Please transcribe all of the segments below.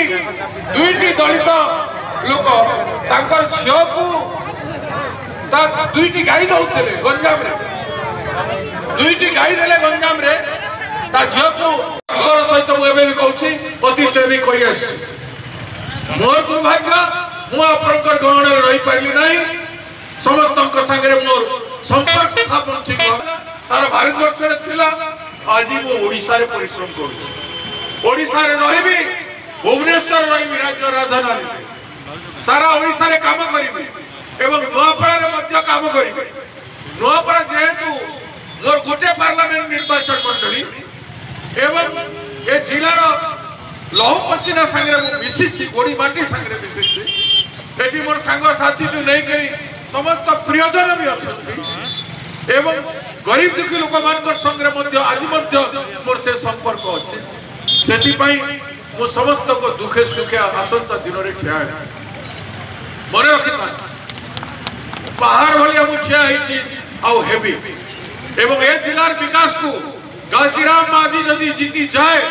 दुईटी दलित लोक तांकर झील को दुईटी गाई दौले गंजाम दुईटी गाई देले गंजाम झील को सहित मुझे कहूँ अतीत भी कही आस मोर दुर्भाग्य मुझे गहण रही पारि ना समस्त सागर मोर संपर्क स्थापन ठीक सारा भारतवर्ष आज मुझे परिश्रम करोशा रही भुवनेश्वर रही राज्य राजधानी सारा ओडिशा काम करी नुआपड़ा काम करी नुआपड़ा जेहेतु मोर गोटे पार्लियामेंट निर्वाचन मंडली एवं ए जिलार लौह पसीना सांगे मिसी गोड़ी माटी सांगे मिसी मोर सांग साथी नहीं समस्त प्रियजन भी अच्छा एवं गरीब दुखी लोक मान संगे आज मोर से संपर्क अच्छे से मु समस्त को दुखे सुखे आसंता दिन में ठिया मन रखी पहाड़ भाया मुझे हेबी एवं ए जिलार विकास को घासीराम मादी जदि जीति जाए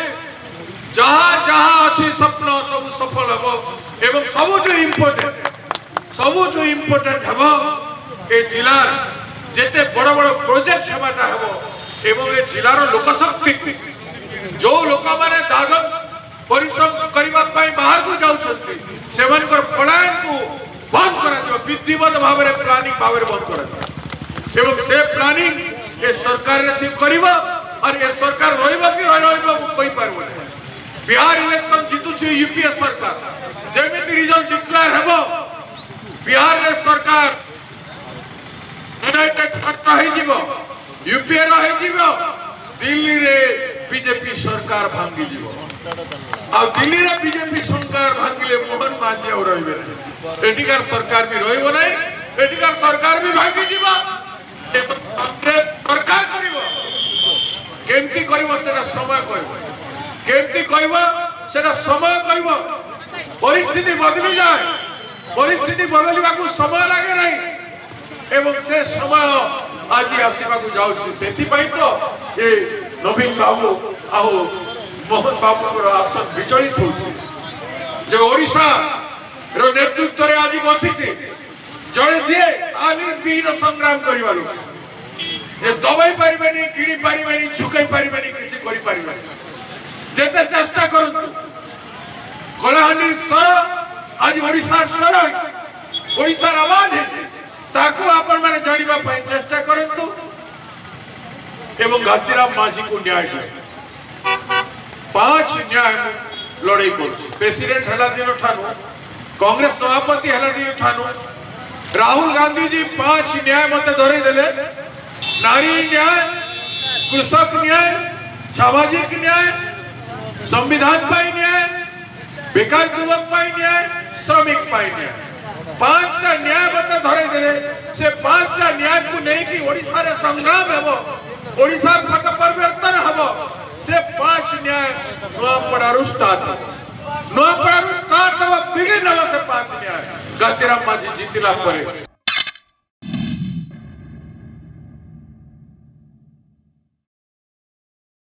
जहाँ जहाँ अच्छी स्वप्न सब सफल हम एवं सबुठ इम्पोर्टेंट हम ए जिलार जेते बड़ बड़ प्रोजेक्ट हमारा हम एवं ए जिलार लोकशक्ति जो लोक मैंने दादन परिश्रम करने बाहर को जाऊँ पलायन को बंद कर विधिवत भाव में प्लानिंग भाव में बंद कर से प्लानिंग ए सरकार और ए सरकार रही पार बिहार इलेक्शन जीतुची यूपीए सरकार जमी रिजल्ट डिक्लेयर हम बिहार में सरकार यूनाइटेड यूपीए दिल्ली रे बीजेपी सरकार भांगी आ दिल्ली रे बीजेपी सरकार भांगिले मोहन माझी और एटिकार सरकार भी रहिबो नै एटिकार सरकार भी भांगी जीवा सरकार करिवो केमती करिवो सेना समय करिवो केमती कहिबो सेना समय कहिबो परिस्थिति बदली जाए परिस्थिति बदलवा को समय लागे नहीं एवं से समय आज आसवा को जाउछि सेति पई तो ए नवीन बाबू आओ मोहन बाबू आसन विचलित हो ओडिशा रो नेतृत्व रे आज बसी जड़े जे विहीन संग्राम करवा दबाई पारे किणी पारे झुकई पारे किसी करते चेष्टा कर कलाहांडी स्तर आज ओडिशा स्तर ओडिशार आवाज ताकू आपण माने जानिबा चेष्टा करंतु एवं घासीराम माझी को न्याय दिए 5 न्याय लड़ाई कर प्रेसिडेंट हला दिन ठानु कांग्रेस सभापति हला दिन ठानु राहुल गांधी जी 5 न्याय मत धरे देले नारी न्याय कृषक न्याय सामाजिक न्याय संविधान पाई न्याय बेकार युवक पाई न्याय श्रमिक पाई न्याय 5टा न्याय मत धरे देले से 5टा न्याय को नहीं कि ओडिशा रे संग्राम हेबो ओडिशा पट परिवर्तन हेबो से 5 न्याय नुआपड़ारू स्टार्ट नुआपड़ारू स्टार्ट हेबो बिगिन हेबो से 5 न्याय घासीराम माझी जीतिला परे